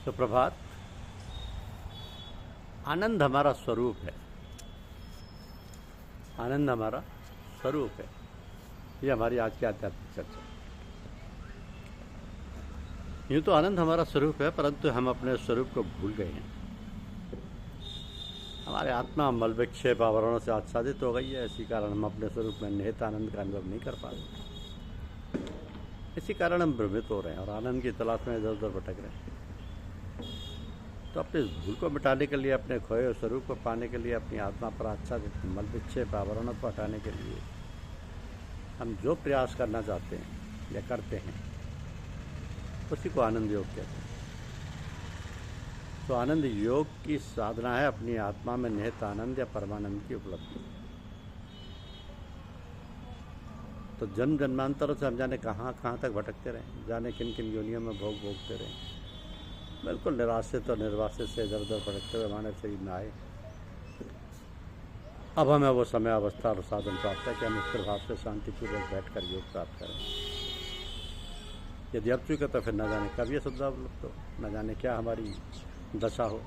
सुप्रभात। आनंद हमारा स्वरूप है, आनंद हमारा स्वरूप है। ये हमारी आज की आध्यात्मिक चर्चा। यूँ तो आनंद हमारा स्वरूप है, परंतु हम अपने स्वरूप को भूल गए हैं। हमारे आत्मा मल विक्षेप आवरणों से आच्छादित हो गई है। इसी कारण हम अपने स्वरूप में निहित आनंद का अनुभव नहीं कर पा रहे। इसी कारण हम भ्रमित हो रहे हैं और आनंद की तलाश में इधर उधर भटक रहे हैं। तो अपने इस भूल को मिटाने के लिए, अपने खोए हुए स्वरूप को पाने के लिए, अपनी आत्मा पर आच्छादित मल विक्षेप आवरणों को हटाने के लिए हम जो प्रयास करना चाहते हैं या करते हैं, उसी को आनंद योग कहते हैं। तो आनंद योग की साधना है अपनी आत्मा में निहित आनंद या परमानंद की उपलब्धि। तो जन्म जन्मांतरों से हम जाने कहाँ तक भटकते रहे, जाने किन किन योनियों में भोगते रहे, बिल्कुल निराश्रित और निर्वासित से इधर उधर भटकते हुए मानव शरीर में आए। अब हमें वो समय, अवस्था और साधन प्राप्त है कि हम स्थिर भाव से शांतिपूर्वक बैठकर योग प्राप्त करें। यदि अब चुके तो फिर न जाने कब ये सुविधा उपलब्ध हो, न जाने क्या हमारी दशा हो।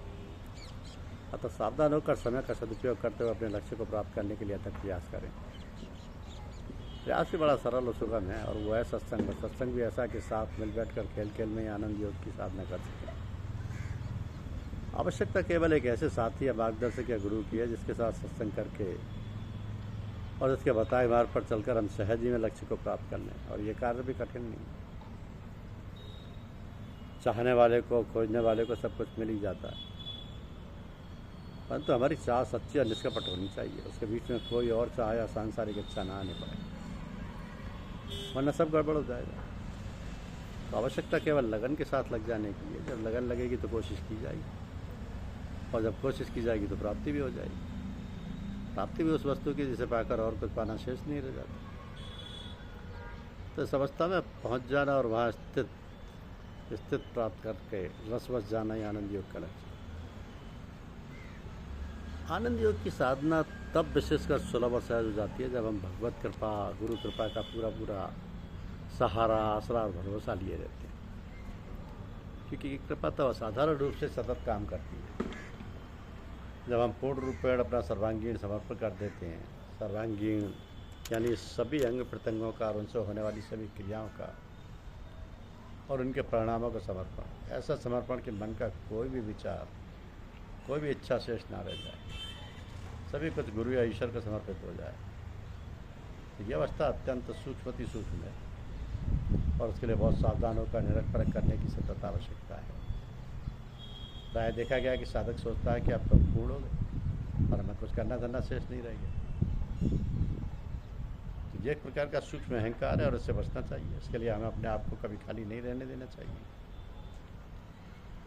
अतः सावधान होकर समय का सदुपयोग करते हुए अपने लक्ष्य को प्राप्त करने के लिए अथक प्रयास करें। प्रयास भी बड़ा सरल और सुगम है, और वो है सत्संग। सत्संग भी ऐसा कि साथ मिल बैठकर खेल खेल में ही आनंद योग की साधना कर सकें। आवश्यकता केवल एक ऐसे साथी या मार्गदर्शक या गुरु की है जिसके साथ सत्संग करके और उसके बताए मार्ग पर चलकर हम सहज ही में लक्ष्य को प्राप्त कर लें। और ये कार्य भी कठिन नहीं है। चाहने वाले को, खोजने वाले को सब कुछ मिल ही जाता है, परंतु हमारी चाह सच्ची और निष्कपट होनी चाहिए। उसके बीच में कोई और चाह या सांसारिक इच्छा ना आने पाए, वरना सब गड़बड़ हो जाएगा। तो आवश्यकता केवल लगन के साथ लग जाने की है। जब लगन लगेगी तो कोशिश की जाएगी, और जब कोशिश की जाएगी तो प्राप्ति भी हो जाएगी। प्राप्ति भी उस वस्तु की जिसे पाकर और कुछ पाना शेष नहीं रह जाता। तो इस अवस्था में पहुँच जाना और वहाँ स्थित प्राप्त करके रसवश जाना ही आनंद योग का लक्ष्य। आनंद योग की साधना तब विशेषकर सुलभ और सहज हो जाती है जब हम भगवत कृपा, गुरु कृपा का पूरा सहारा, आसरा और भरोसा लिए रहते हैं। क्योंकि कृपा तो असाधारण रूप से सतत काम करती है। जब हम पूर्ण रूपेण अपना सर्वांगीण समर्पण कर देते हैं, सर्वांगीण यानी सभी अंग प्रत्यंगों का और उनसे होने वाली सभी क्रियाओं का और उनके परिणामों का समर्पण, ऐसा समर्पण कि मन का कोई भी विचार, कोई भी इच्छा शेष ना रह जाए, सभी कुछ गुरु या ईश्वर को समर्पित हो जाए। तो यह अवस्था अत्यंत सूक्ष्म है, और उसके लिए बहुत सावधान होकर निरख परख करने की सतत आवश्यकता है। प्राय देखा गया कि साधक सोचता है कि अब तो पूर्ण हो गए और हमें कुछ करना धरना शेष नहीं रह गया। तो ये एक प्रकार का सूक्ष्म अहंकार है और इससे बचना चाहिए। इसके लिए हमें अपने आप को कभी खाली नहीं रहने देना चाहिए।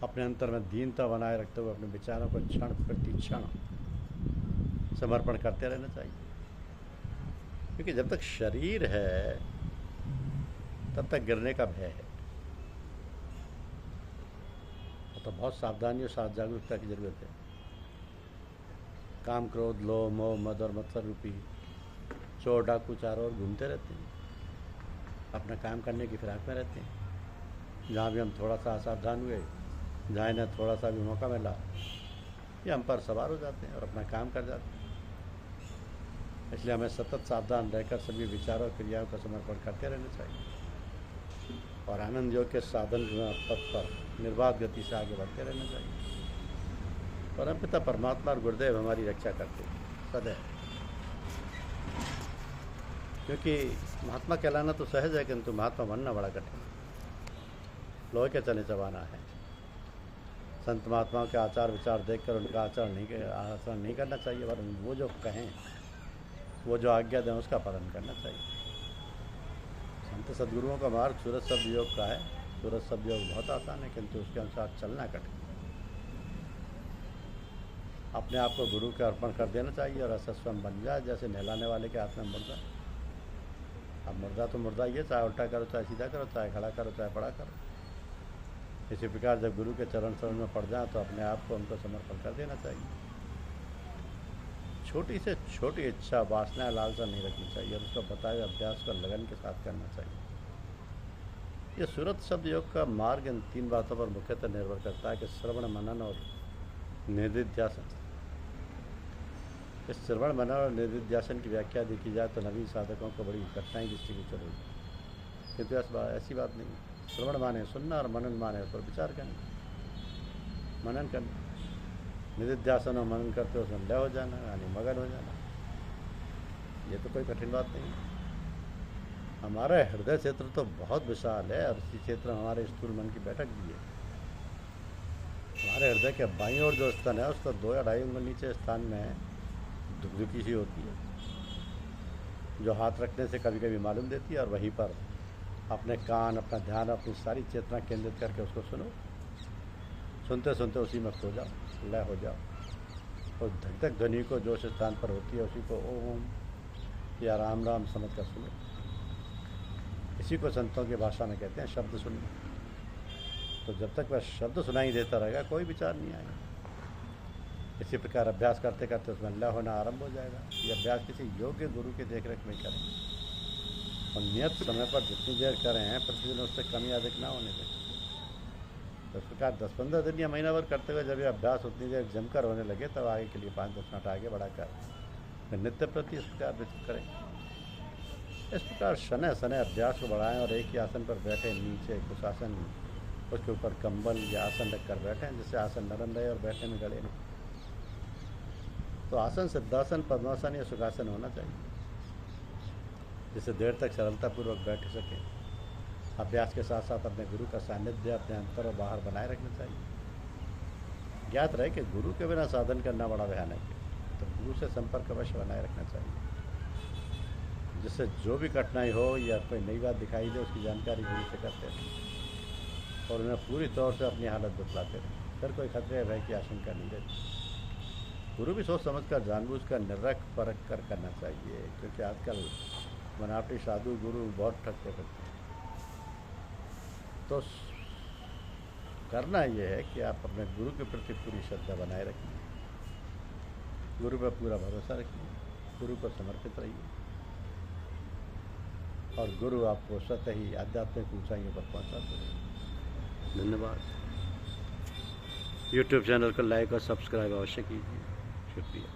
अपने अंतर में दीनता बनाए रखते हुए अपने विचारों को क्षण प्रति क्षण समर्पण करते रहना चाहिए। क्योंकि जब तक शरीर है तब तक गिरने का भय है। तो बहुत सावधानी और साथ जागरूकता की जरूरत है। काम, क्रोध, लोभ, मोह, मद और मत्सर रूपी चोर, डाकू चारों ओर घूमते रहते हैं, अपना काम करने की फिराक में रहते हैं। जहाँ भी हम थोड़ा सा असावधान हुए, जहाँ इन्हें थोड़ा सा भी मौका मिला, ये हम पर सवार हो जाते हैं और अपना काम कर जाते हैं। इसलिए हमें सतत सावधान रहकर सभी विचारों और क्रियाओं का समर्पण करते रहना चाहिए और आनंद योग के साधन पथ पर निर्बाध गति से आगे बढ़ते रहना चाहिए। परमपिता परमात्मा और गुरुदेव हमारी रक्षा करते हैं सदैव। क्योंकि महात्मा कहलाना तो सहज है, किंतु महात्मा बनना बड़ा कठिन है। लोहे के चने चबाना है। संत महात्माओं के आचार विचार देखकर उनका आचरण नहीं करना चाहिए, वरन वो जो कहें, वो जो आज्ञा दें, उसका पालन करना चाहिए। संत सद्गुरुओं का मार्ग सूरज शब्द योग का है। सूरज शब्द योग बहुत आसान है, किंतु उसके अनुसार चलना कठिन। अपने आप को गुरु के अर्पण कर देना चाहिए और ऐसा स्वयं बन जाए जैसे नहलाने वाले के हाथ में मुर्दा। अब मुर्दा तो मुर्दा ही है, चाहे उल्टा करो, चाहे सीधा करो, चाहे खड़ा करो, चाहे बड़ा करो। इसी प्रकार जब गुरु के चरण शरण में पड़ जाए तो अपने आप को उनको समर्पण कर देना चाहिए। छोटी से छोटी इच्छा, वासना, लालसा नहीं रखनी चाहिए और उसका बताए अभ्यास को लगन के साथ करना चाहिए। ये सुरत शब्द योग का मार्ग इन 3 बातों पर मुख्यतः निर्भर करता है कि श्रवण मनन और निधिध्यासन। इस श्रवण मनन और निधिध्यासन की व्याख्या देखी जाए तो नवीन साधकों को बड़ी कठिनाई दृष्टिगोचर होगी, किंतु ऐसी बात नहीं। श्रवण माने सुनना और मनन माने उस पर विचार करना, मनन करना। निधिध्यासन और मनन करते उसमें लय हो जाना, यानी मगन हो जाना, ये तो कोई कठिन बात नहीं है। हमारा हृदय क्षेत्र तो बहुत विशाल है और इसी क्षेत्र में हमारे स्थूल मन की बैठक भी है। हमारे हृदय के बाईं ओर जो स्तन है उसका 2 या 2.5 उंगल नीचे स्थान में धुकधुकी सी होती है, जो हाथ रखने से कभी कभी मालूम देती है, और वहीं पर अपने कान, अपना ध्यान, अपनी सारी चेतना केंद्रित करके उसको सुनो। सुनते सुनते उसी में खो जाओ, लय हो जाओ। उस धक धक ध्वनि को जो स्थान पर होती है उसी को ओम या राम राम समझ कर सुनो। इसी को संतों की भाषा में कहते हैं शब्द सुनना। तो जब तक वह शब्द सुनाई देता रहेगा कोई विचार नहीं आएगा। इसी प्रकार अभ्यास करते करते उसमें लय होना आरंभ हो जाएगा। ये अभ्यास किसी योग्य गुरु की देखरेख में करें और नियत समय पर जितनी देर करें प्रतिदिन उससे कमी अधिक ना होने दें। तो इस प्रकार 10-15 दिन या महीना भर करते हुए जब ये अभ्यास उतनी देर जमकर होने लगे तब आगे के लिए 5-10 मिनट आगे बढ़ाकर फिर नित्य प्रति इस प्रकार विकसित करें। इस प्रकार शनै शनै अभ्यास को बढ़ाएं और एक ही आसन पर बैठे, नीचे कुछ आसन उसके ऊपर कंबल या आसन रखकर बैठें, जिससे आसन नरम रहे और बैठने में गड़े नहीं। तो आसन सिद्धासन, पद्मासन या सुखासन होना चाहिए, जिससे देर तक सरलतापूर्वक बैठ सकें। अभ्यास के साथ साथ अपने गुरु का सानिध्य अपने अंतर और बाहर बनाए रखना चाहिए। ज्ञात रहे कि गुरु के बिना साधन करना बड़ा भयानक है, तो गुरु से संपर्क अवश्य बनाए रखना चाहिए, जिससे जो भी कठिनाई हो या कोई नई बात दिखाई दे उसकी जानकारी गुरु से करते रहें और उन्हें पूरी तौर से अपनी हालत बतलाते रहें। फिर कोई खतरे भय की आशंका नहीं रहती। गुरु भी सोच समझकर जानबूझकर निरख परख कर करना चाहिए, क्योंकि आजकल बनावटी साधु गुरु बहुत ठगते फिरते हैं। तो करना ये है कि आप अपने गुरु के प्रति पूरी श्रद्धा बनाए रखिए, गुरु पर पूरा भरोसा रखिए, गुरु को समर्पित रहिए और गुरु आपको स्वतः ही आध्यात्मिक ऊंचाइयों पर पहुंचाते रहें। धन्यवाद। YouTube चैनल को लाइक और सब्सक्राइब अवश्य कीजिए। शुक्रिया।